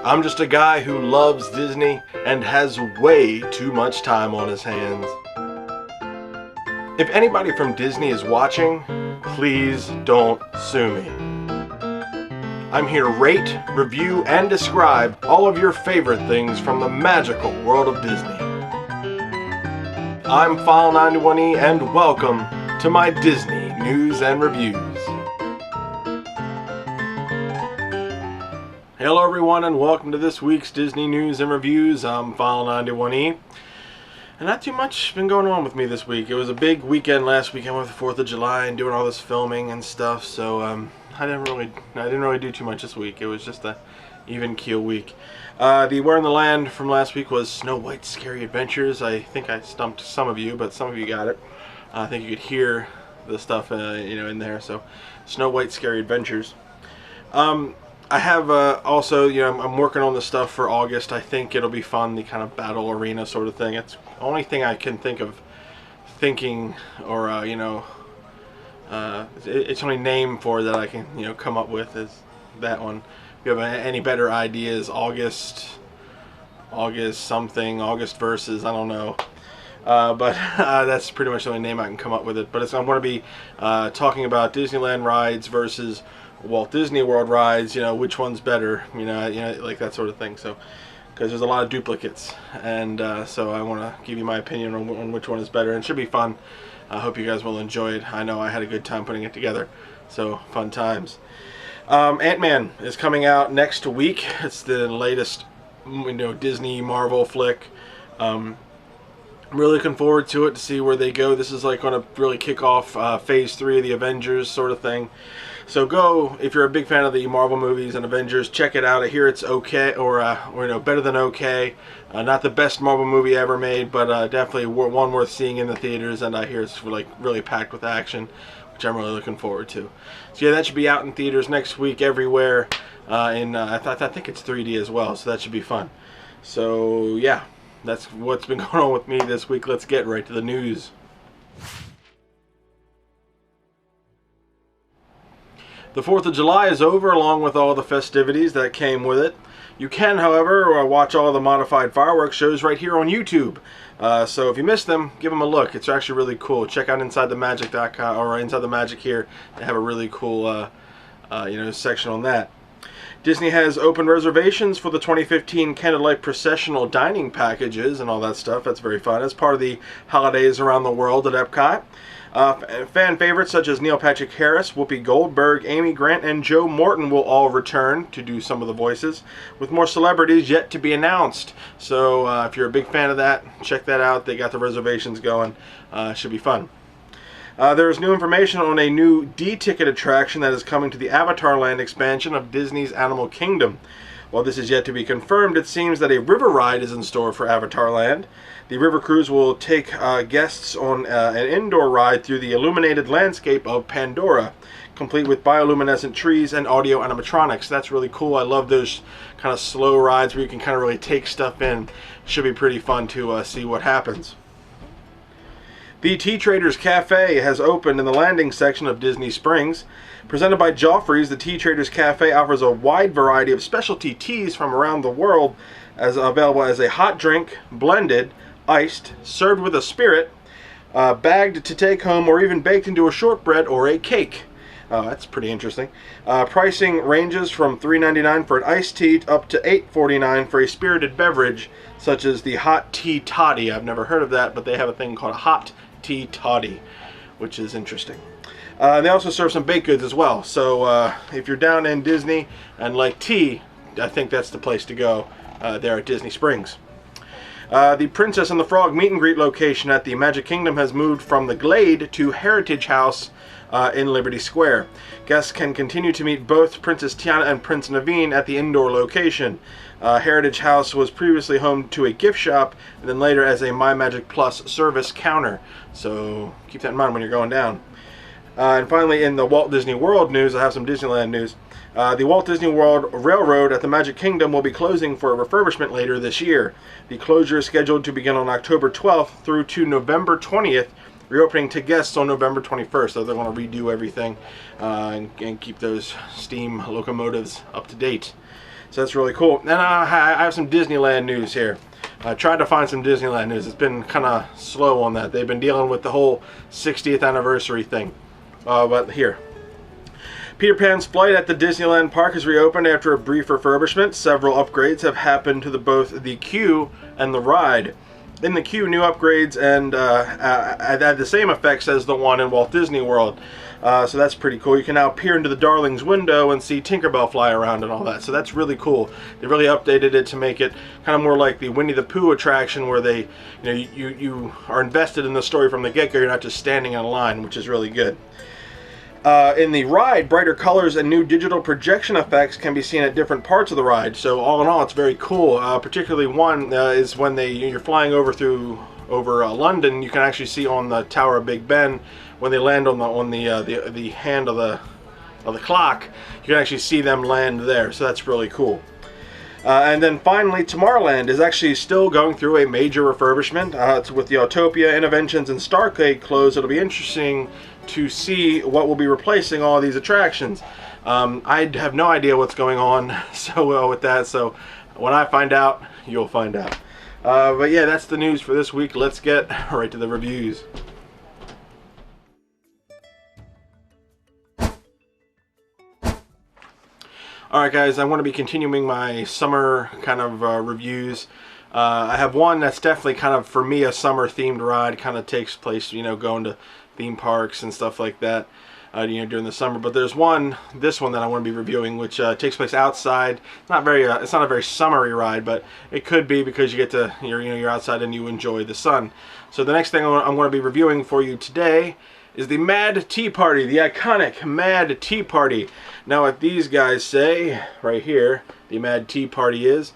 I'm just a guy who loves Disney and has way too much time on his hands. If anybody from Disney is watching, please don't sue me. I'm here to rate, review, and describe all of your favorite things from the magical world of Disney. I'm File91e and welcome to my Disney News and Reviews. Hello everyone and welcome to this week's Disney News and Reviews. I'm File91e. And not too much been going on with me this week. It was a big weekend last weekend with the 4th of July and doing all this filming and stuff, so I didn't really do too much this week. It was just a even keel week. The Where in the Land from last week was Snow White's Scary Adventures. I think I stumped some of you, but some of you got it. I think you could hear the stuff in there. So Snow White's Scary Adventures. I have also, I'm working on the stuff for August. I think it'll be fun, the kind of battle arena sort of thing. It's the only thing I can think of thinking, or it's only name for that I can come up with is that one. If you have any better ideas, August something, August versus, I don't know. But that's pretty much the only name I can come up with it. But I'm going to be talking about Disneyland rides versus Walt Disney World rides, which one's better, like that sort of thing. So, because there's a lot of duplicates, and so I want to give you my opinion on which one is better, and it should be fun. I hope you guys will enjoy it. I know I had a good time putting it together, so fun times. Ant-Man is coming out next week. It's the latest, Disney Marvel flick. I'm really looking forward to it, to see where they go. This is like going to really kick off phase 3 of the Avengers sort of thing. So go, if you're a big fan of the Marvel movies and Avengers, check it out. I hear it's okay, or better than okay. Not the best Marvel movie ever made, but definitely one worth seeing in the theaters. And I hear it's like really packed with action, which I'm really looking forward to. So yeah, that should be out in theaters next week everywhere. I think it's 3D as well, so that should be fun. So yeah, that's what's been going on with me this week. Let's get right to the news. The 4th of July is over, along with all the festivities that came with it. You can, however, watch all the modified fireworks shows right here on YouTube. So if you missed them, give them a look. It's actually really cool. Check out InsideTheMagic.com or Inside the Magic here. They have a really cool, section on that. Disney has opened reservations for the 2015 Candlelight Processional Dining Packages and all that stuff. That's very fun. As part of the holidays around the world at Epcot. Fan favorites such as Neil Patrick Harris, Whoopi Goldberg, Amy Grant, and Joe Morton will all return to do some of the voices, with more celebrities yet to be announced. So if you're a big fan of that, check that out. They got the reservations going. Should be fun. There is new information on a new D-ticket attraction that is coming to the Avatar Land expansion of Disney's Animal Kingdom. While this is yet to be confirmed, it seems that a river ride is in store for Avatar Land. The river cruise will take guests on an indoor ride through the illuminated landscape of Pandora, complete with bioluminescent trees and audio animatronics. That's really cool. I love those kind of slow rides where you can kind of really take stuff in. Should be pretty fun to see what happens. The Tea Traders Cafe has opened in the landing section of Disney Springs. Presented by Joffrey's, the Tea Traders Cafe offers a wide variety of specialty teas from around the world, as available as a hot drink, blended, iced, served with a spirit, bagged to take home, or even baked into a shortbread or a cake. That's pretty interesting. Pricing ranges from $3.99 for an iced tea up to $8.49 for a spirited beverage, such as the hot tea toddy. I've never heard of that, but they have a thing called a hot tea toddy, which is interesting. They also serve some baked goods as well. So if you're down in Disney and like tea, I think that's the place to go there at Disney Springs. The Princess and the Frog meet and greet location at the Magic Kingdom has moved from the Glade to Heritage House in Liberty Square. Guests can continue to meet both Princess Tiana and Prince Naveen at the indoor location. Heritage House was previously home to a gift shop, and then later as a My Magic Plus service counter. So keep that in mind when you're going down. And finally, in the Walt Disney World news, I have some Disneyland news. The Walt Disney World Railroad at the Magic Kingdom will be closing for a refurbishment later this year. The closure is scheduled to begin on October 12th through to November 20th, reopening to guests on November 21st. So they're going to redo everything and keep those steam locomotives up to date. So that's really cool. And I have some Disneyland news here. I tried to find some Disneyland news. It's been kind of slow on that. They've been dealing with the whole 60th anniversary thing. But here. Peter Pan's flight at the Disneyland park has reopened after a brief refurbishment. Several upgrades have happened to both the queue and the ride. In the queue, new upgrades and had the same effects as the one in Walt Disney World. So that's pretty cool. You can now peer into the Darling's window and see Tinkerbell fly around and all that. So that's really cool. They really updated it to make it kind of more like the Winnie the Pooh attraction, where they, you are invested in the story from the get-go. You're not just standing in a line, which is really good. In the ride, brighter colors and new digital projection effects can be seen at different parts of the ride. So all in all, it's very cool. Particularly one is when you're flying over London. You can actually see on the Tower of Big Ben when they land on the hand of the clock. You can actually see them land there. So that's really cool. And then finally, Tomorrowland is actually still going through a major refurbishment. It's with the Autopia, Interventions, and Starcade closed. It'll be interesting to see what will be replacing all these attractions. I have no idea what's going on with that, so when I find out, you'll find out. But yeah, that's the news for this week. Let's get right to the reviews. Alright guys, I want to be continuing my summer kind of reviews. I have one that's definitely kind of, for me, a summer themed ride. Kind of takes place, going to theme parks and stuff like that, during the summer. But there's this one that I want to be reviewing, which takes place outside. It's not a very summery ride, but it could be because you get to, you're outside and you enjoy the sun. So the next thing I'm going to be reviewing for you today is the Mad Tea Party, the iconic Mad Tea Party. Now what these guys say, right here, the Mad Tea Party is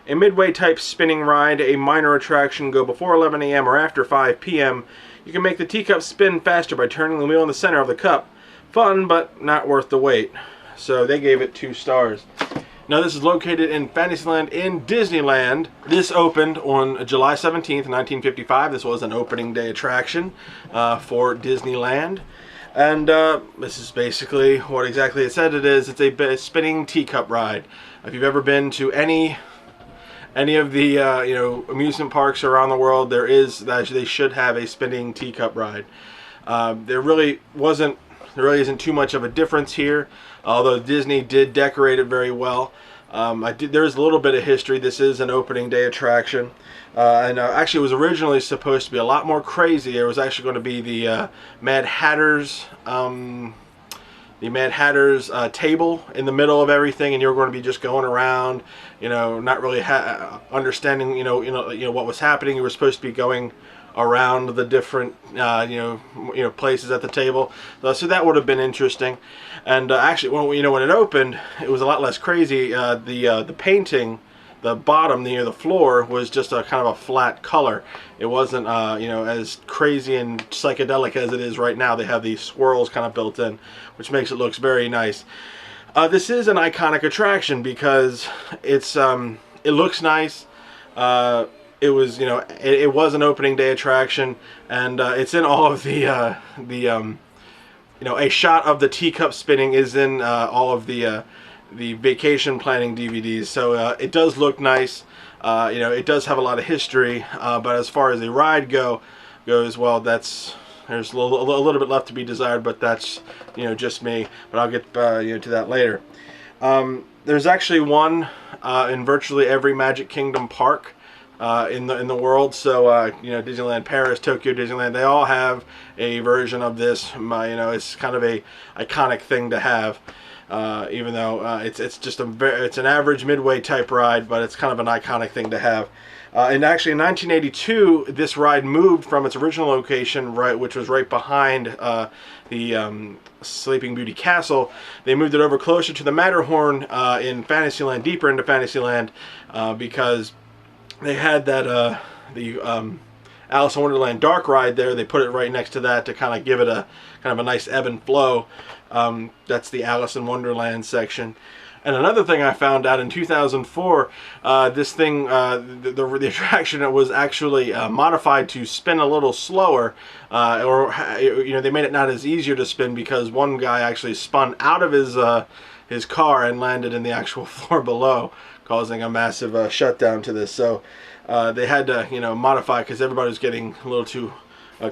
a midway type spinning ride, a minor attraction, go before 11 a.m. or after 5 p.m. You can make the teacup spin faster by turning the wheel in the center of the cup. Fun, but not worth the wait. So they gave it 2 stars. Now this is located in Fantasyland in Disneyland. This opened on July 17th, 1955. This was an opening day attraction for Disneyland. And this is basically what exactly it said it is. It's a spinning teacup ride. If you've ever been to any of the amusement parks around the world, they should have a spinning teacup ride. There really isn't too much of a difference here, although Disney did decorate it very well. There's a little bit of history. This is an opening day attraction, and actually it was originally supposed to be a lot more crazy. It was actually going to be the Mad Hatter's table in the middle of everything, and you're going to be just going around, not really understanding, what was happening. You were supposed to be going around the different, places at the table. So that would have been interesting. And actually, when it opened, it was a lot less crazy. The painting, the bottom, the floor was just a kind of a flat color. It wasn't, as crazy and psychedelic as it is right now. They have these swirls kind of built in, which makes it look very nice. This is an iconic attraction because it looks nice. It was, it was an opening day attraction, and it's in all of a shot of the teacup spinning is in all of the vacation planning DVDs. So it does look nice. It does have a lot of history, but as far as the ride goes, well, there's a little bit left to be desired, but that's just me. But I'll get to that later. There's actually one in virtually every Magic Kingdom park in the world. So Disneyland Paris, Tokyo Disneyland, they all have a version of this. It's kind of a iconic thing to have. Even though it's just it's an average midway type ride, but it's kind of an iconic thing to have. And actually in 1982, this ride moved from its original location, which was right behind the Sleeping Beauty Castle. They moved it over closer to the Matterhorn in Fantasyland, deeper into Fantasyland, because they had that the Alice in Wonderland Dark ride there. They put it right next to that to kind of give it a kind of a nice ebb and flow. That's the Alice in Wonderland section. And another thing I found out in 2004, this thing, the attraction was actually modified to spin a little slower, or they made it not as easier to spin because one guy actually spun out of his his car and landed in the actual floor below, causing a massive shutdown to this. So they had to, you know, modify because everybody was getting a little too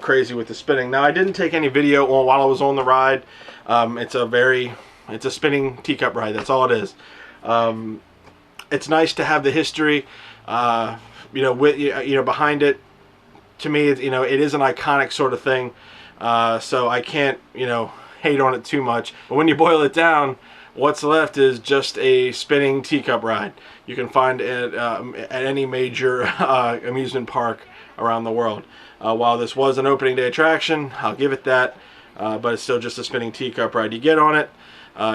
crazy with the spinning. Now, I didn't take any video while I was on the ride. It's a spinning teacup ride. That's all it is. It's nice to have the history, you know, behind it. To me, you know, it is an iconic sort of thing. So I can't, you know, hate on it too much. But when you boil it down, what's left is just a spinning teacup ride. You can find it at any major amusement park around the world. While this was an opening day attraction, I'll give it that, but it's still just a spinning teacup ride. You get on it,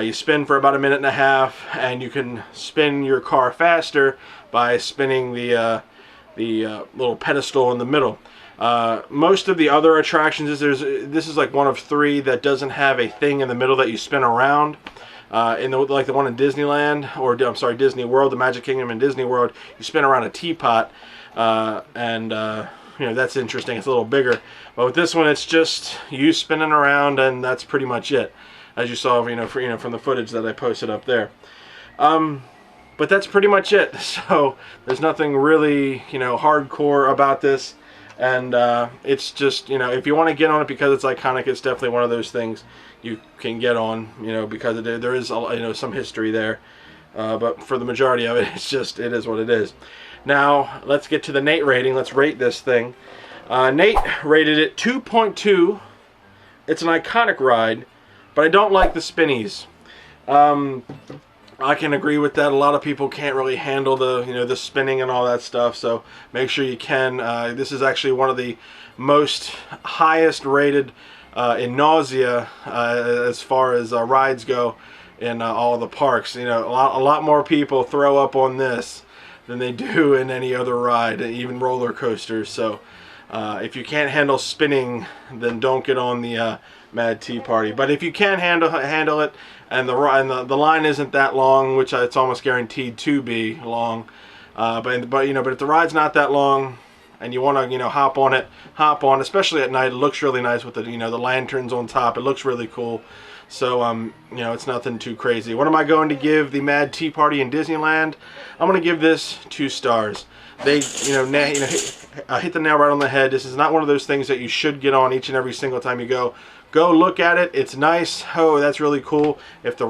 you spin for about 1.5 minutes, and you can spin your car faster by spinning the little pedestal in the middle. Most of the other attractions, this is like one of 3 that doesn't have a thing in the middle that you spin around. Like the one in Disneyland, or I'm sorry, Disney World, the Magic Kingdom in Disney World, you spin around a teapot, you know, that's interesting. It's a little bigger. But with this one, it's just you spinning around, and that's pretty much it, as you saw, you know, from the footage that I posted up there. But that's pretty much it. So there's nothing really, you know, hardcore about this. And it's just, you know, if you want to get on it because it's iconic, it's definitely one of those things you can get on, you know, because there is, you know, some history there. But for the majority of it, it is what it is. Now, let's get to the Nate rating. Let's rate this thing. Nate rated it 2.2. It's an iconic ride, but I don't like the spinnies. I can agree with that. A lot of people can't really handle the spinning and all that stuff, so make sure you can. This is actually one of the most highest rated in nausea as far as rides go in all the parks. You know, a lot more people throw up on this than they do in any other ride, even roller coasters. So if you can't handle spinning, then don't get on the Mad Tea Party. But if you can handle it, and the line isn't that long, which it's almost guaranteed to be long, but if the ride's not that long and you want to, you know, hop on, especially at night. It looks really nice with the, you know, the lanterns on top. It looks really cool. So you know, it's nothing too crazy. What am I going to give the Mad Tea Party in Disneyland? I'm going to give this 2 stars. They, you know, hit the nail right on the head. This is not one of those things that you should get on each and every single time you go. Go look at it. It's nice. Oh, that's really cool. If the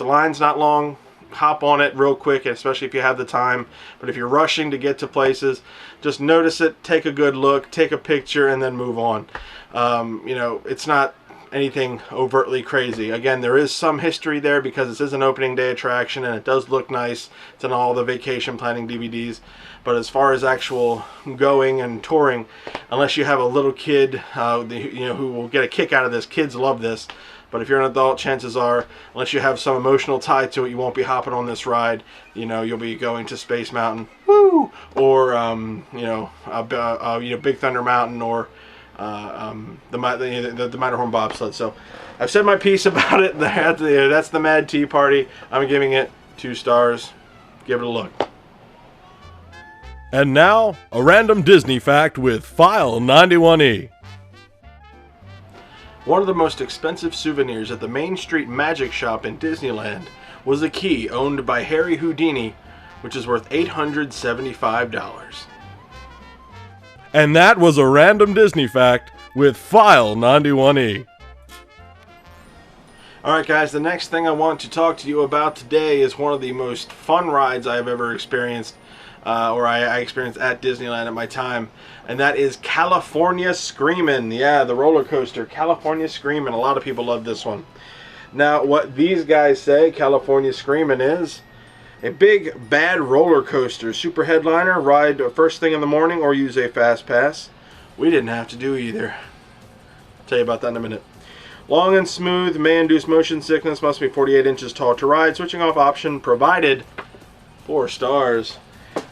line's not long, hop on it real quick, especially if you have the time. But if you're rushing to get to places, just notice it, take a good look, take a picture, and then move on. You know, it's not anything overtly crazy. Again, there is some history there because this is an opening day attraction and it does look nice. It's in all the vacation planning DVDs. But as far as actual going and touring, unless you have a little kid, you know, who will get a kick out of this, kids love this. But if you're an adult, chances are, unless you have some emotional tie to it, you won't be hopping on this ride. You know, you'll be going to Space Mountain, woo, or you know, Big Thunder Mountain, or the Matterhorn bobsled. So I've said my piece about it. That's the Mad Tea Party. I'm giving it 2 stars. Give it a look. And now, a random Disney fact with File91e. One of the most expensive souvenirs at the Main Street Magic Shop in Disneyland was a key owned by Harry Houdini, which is worth $875. And that was a random Disney fact with File91e. Alright guys, the next thing I want to talk to you about today is one of the most fun rides I've ever experienced, or I experienced at Disneyland at my time, and that is California Screamin. Yeah, the roller coaster, California Screamin. A lot of people love this one. Now, what these guys say California Screamin is a big, bad roller coaster. Super headliner, ride first thing in the morning or use a fast pass. We didn't have to do either. I'll tell you about that in a minute. Long and smooth, may induce motion sickness, must be 48 inches tall to ride. Switching off option provided. 4 stars.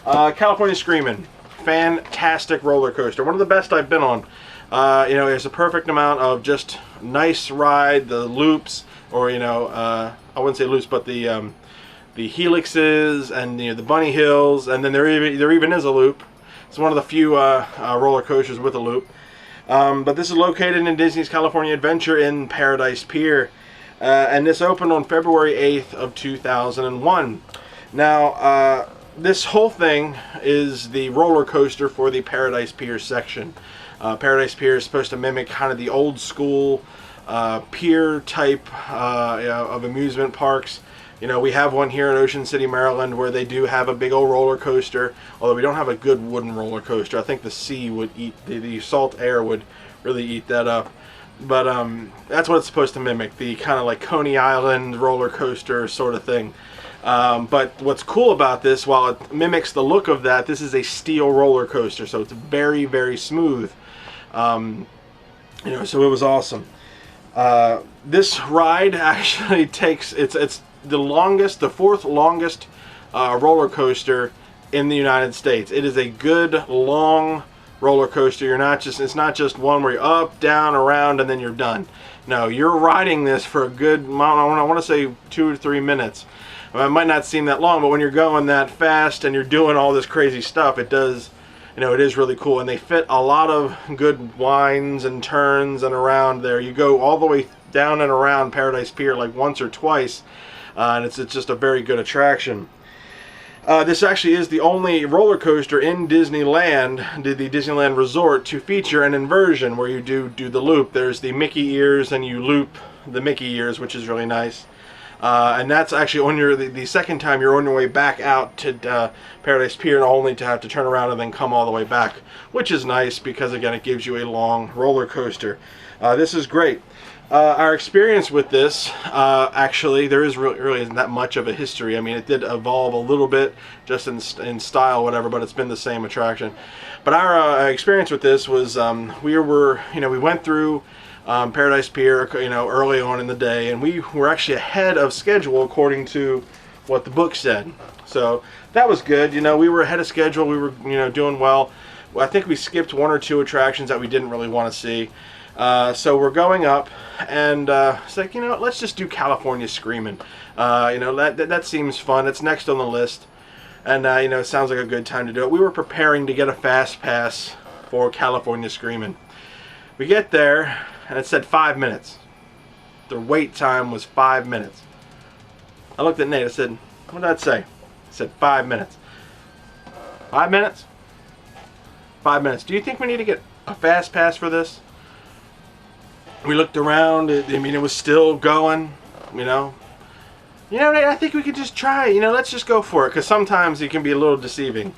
California Screamin. Fantastic roller coaster. One of the best I've been on. You know, there's a perfect amount of just nice ride. The loops, or you know, I wouldn't say loops, but the helixes and, you know, the bunny hills, and then there even is a loop. It's one of the few roller coasters with a loop. But this is located in Disney's California Adventure in Paradise Pier. and this opened on February 8th of 2001. Now, this whole thing is the roller coaster for the Paradise Pier section. Paradise Pier is supposed to mimic kind of the old school pier type of amusement parks. You know, we have one here in Ocean City, Maryland, where they do have a big old roller coaster, although we don't have a good wooden roller coaster. I think the sea would eat, the salt air would really eat that up. But that's what it's supposed to mimic, the kind of like Coney Island roller coaster sort of thing. But what's cool about this, while it mimics the look of that, this is a steel roller coaster, so it's very, very smooth. You know, so it was awesome. This ride actually takes, it's the longest, the fourth longest roller coaster in the United States. It is a good long roller coaster. You're not just, it's not just one where you're up, down, around, and then you're done. No, you're riding this for a good, I want to say 2 or 3 minutes. It might not seem that long, but when you're going that fast and you're doing all this crazy stuff, it does, you know, it is really cool. And they fit a lot of good winds and turns and around there. You go all the way down and around Paradise Pier like once or twice, and it's just a very good attraction. This actually is the only roller coaster in Disneyland, the Disneyland Resort, to feature an inversion where you do the loop. There's the Mickey ears and you loop the Mickey ears, which is really nice. And that's actually on your the second time you're on your way back out to Paradise Pier, only to have to turn around and then come all the way back, which is nice because again it gives you a long roller coaster. This is great. Our experience with this, actually, there is really isn't that much of a history. I mean, it did evolve a little bit, just in style, whatever, but it's been the same attraction. But our experience with this was, we went through Paradise Pier, you know, early on in the day, and we were actually ahead of schedule according to what the book said. So that was good. You know, we were ahead of schedule. We were, you know, doing well. I think we skipped 1 or 2 attractions that we didn't really want to see. So we're going up, and it's like, you know, let's just do California Screamin. You know, that seems fun. It's next on the list, and you know, it sounds like a good time to do it. We were preparing to get a fast pass for California Screamin. We get there, and it said 5 minutes. The wait time was 5 minutes. I looked at Nate. I said, "What did that say?" It said 5 minutes. 5 minutes? 5 minutes. Do you think we need to get a fast pass for this? We looked around. I mean, it was still going. You know, Nate, I think we could just try. You know, let's just go for it, because sometimes it can be a little deceiving.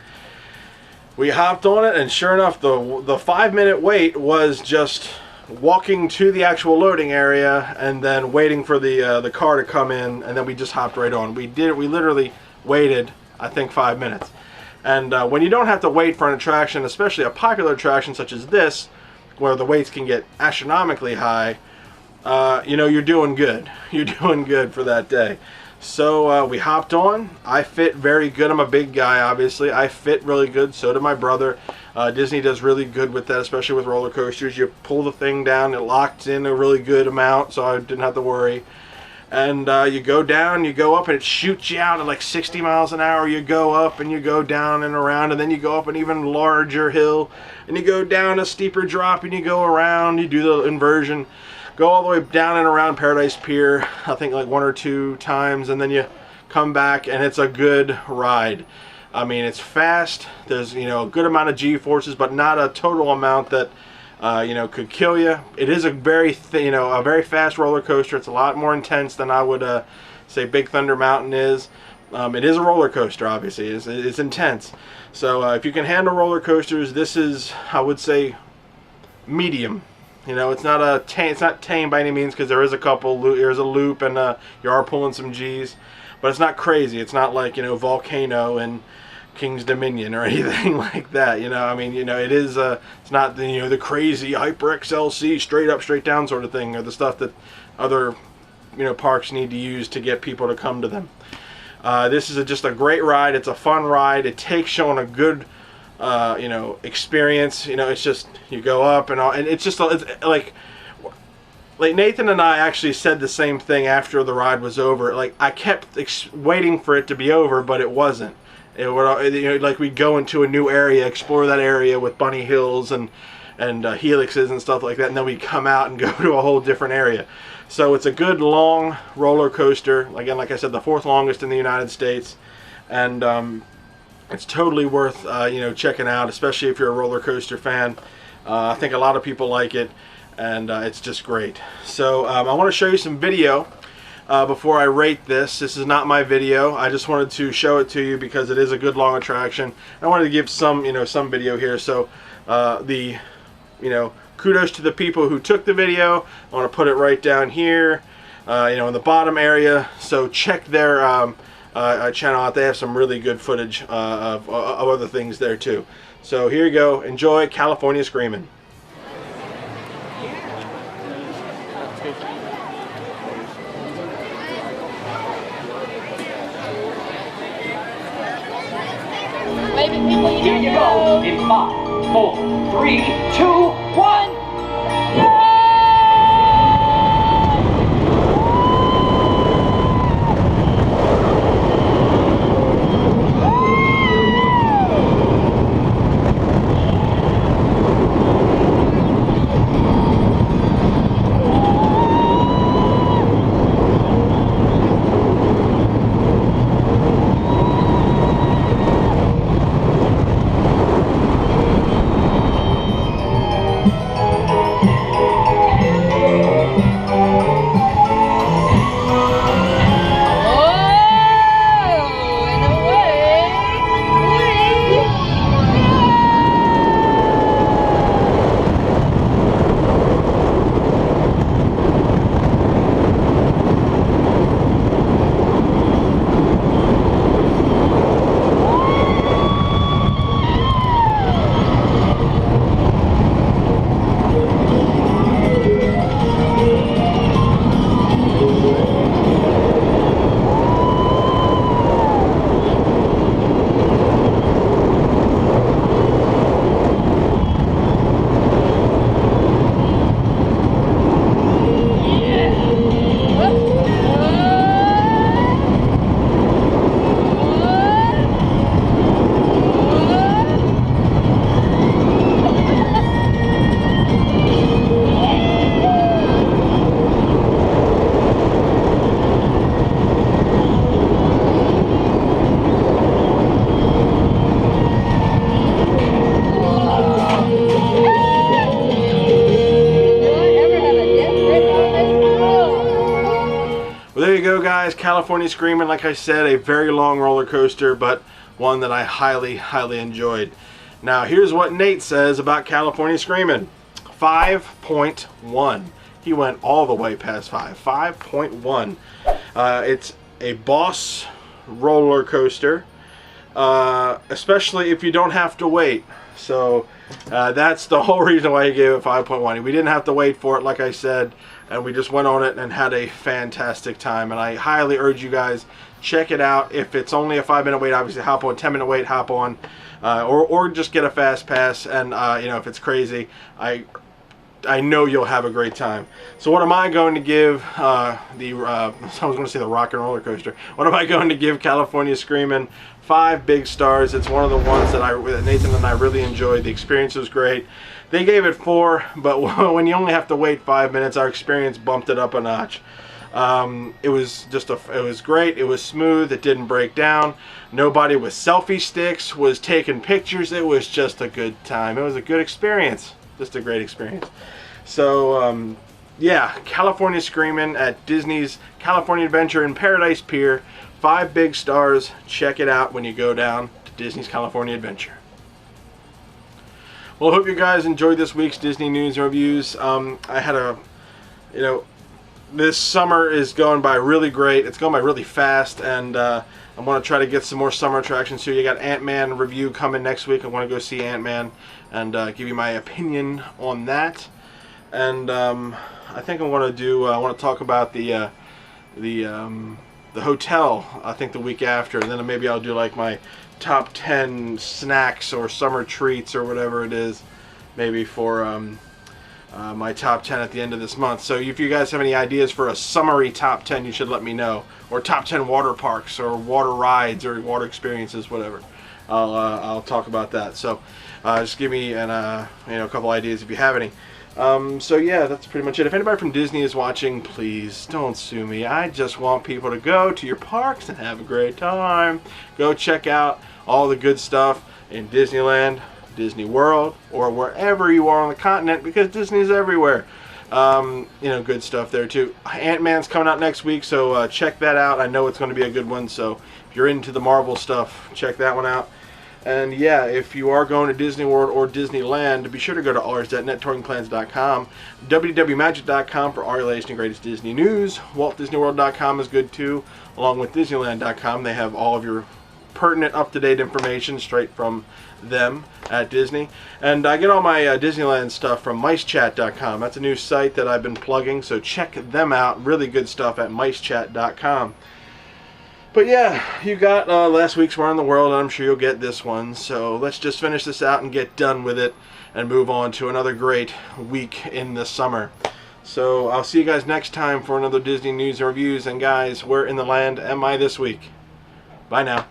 We hopped on it, and sure enough, the 5 minute wait was just walking to the actual loading area and then waiting for the car to come in, and then we just hopped right on. We literally waited, I think, 5 minutes. And when you don't have to wait for an attraction, especially a popular attraction such as this, where the waits can get astronomically high, you know, you're doing good. You're doing good for that day. So we hopped on. I fit very good. I'm a big guy, obviously. I fit really good. So did my brother. Disney does really good with that, especially with roller coasters. You pull the thing down, it locked in a really good amount, so I didn't have to worry. And you go down, you go up, and it shoots you out at like 60 miles an hour. You go up and you go down and around, and then you go up an even larger hill, and you go down a steeper drop, and you go around, you do the inversion, go all the way down and around Paradise Pier, I think like 1 or 2 times, and then you come back, and it's a good ride. I mean, it's fast. There's, you know, a good amount of G-forces, but not a total amount that you know, could kill you. It is a very a very fast roller coaster. It's a lot more intense than I would say Big Thunder Mountain is. It is a roller coaster, obviously. It's intense. So if you can handle roller coasters, this is, I would say, medium. You know, it's not tame by any means, because there is a couple. There's a loop, and you are pulling some G's, but it's not crazy. It's not like, you know, Volcano and King's Dominion or anything like that. You know, I mean, you know, it is it's not the, you know, the crazy Hyper XLC straight up straight down sort of thing, or the stuff that other, you know, parks need to use to get people to come to them. This is just a great ride. It's a fun ride. It takes showing a good you know, experience. You know, it's just, you go up and all, and it's just it's like Nathan and I actually said the same thing after the ride was over. Like, I kept waiting for it to be over, but it wasn't. It would, you know, like, we'd go into a new area, explore that area with bunny hills and helixes and stuff like that, and then we'd come out and go to a whole different area. So it's a good long roller coaster. Again, like I said, the 4th longest in the United States, and it's totally worth checking out, especially if you're a roller coaster fan. I think a lot of people like it, and it's just great. So I want to show you some video before I rate this. This is not my video. I just wanted to show it to you because it is a good long attraction. I wanted to give some some video here. So kudos to the people who took the video. I want to put it right down here, in the bottom area. So check their channel out. They have some really good footage of other things there too. So here you go. Enjoy California Screamin'. Here you go in 5, 4, 3, 2, 1. There you go, guys. California Screamin', like I said, a very long roller coaster, but one that I highly, highly enjoyed. Now, here's what Nate says about California Screamin'. 5.1. He went all the way past 5. 5.1. It's a boss roller coaster, especially if you don't have to wait. So that's the whole reason why he gave it 5.1. We didn't have to wait for it, like I said, and we just went on it and had a fantastic time. And I highly urge you guys, check it out. If it's only a 5-minute wait, obviously hop on. 10-minute wait, hop on, or just get a fast pass. And if it's crazy, I know you'll have a great time. So what am I going to give I was going to say the rock and roller coaster. What am I going to give California Screamin'? 5 big stars. It's one of the ones that Nathan and I really enjoyed. The experience was great. They gave it 4, but when you only have to wait 5 minutes, our experience bumped it up a notch. It was great. It was smooth. It didn't break down. Nobody with selfie sticks was taking pictures. It was just a good time. It was a good experience. Just a great experience. So yeah, California Screamin' at Disney's California Adventure in Paradise Pier. 5 big stars. Check it out when you go down to Disney's California Adventure. Well, I hope you guys enjoyed this week's Disney news and reviews. I had this summer is going by really great. It's going by really fast, and I want to try to get some more summer attractions too. You got Ant-Man review coming next week. I want to go see Ant-Man and give you my opinion on that. And I think I want to talk about the hotel, I think the week after, and then maybe I'll do like my top 10 snacks or summer treats or whatever it is, maybe for my top 10 at the end of this month. So if you guys have any ideas for a summery top 10, you should let me know, or top 10 water parks or water rides or water experiences, whatever. I'll talk about that. So just give me a couple ideas if you have any. So yeah, that's pretty much it. If anybody from Disney is watching, please don't sue me. I just want people to go to your parks and have a great time. Go check out all the good stuff in Disneyland, Disney World, or wherever you are on the continent, because Disney's everywhere. You know, good stuff there too. Ant-Man's coming out next week, so check that out. I know it's going to be a good one, so if you're into the Marvel stuff, check that one out. And yeah, if you are going to Disney World or Disneyland, be sure to go to allers.net, touringplans.com, www.magic.com for all your latest and greatest Disney news. WaltDisneyWorld.com is good too, along with Disneyland.com. They have all of your pertinent, up-to-date information straight from them at Disney. And I get all my Disneyland stuff from micechat.com. That's a new site that I've been plugging, so check them out. Really good stuff at micechat.com. But yeah, you got last week's Where in the World, and I'm sure you'll get this one. So let's just finish this out and get done with it and move on to another great week in the summer. So I'll see you guys next time for another Disney news and reviews. And guys, where in the land am I this week? Bye now.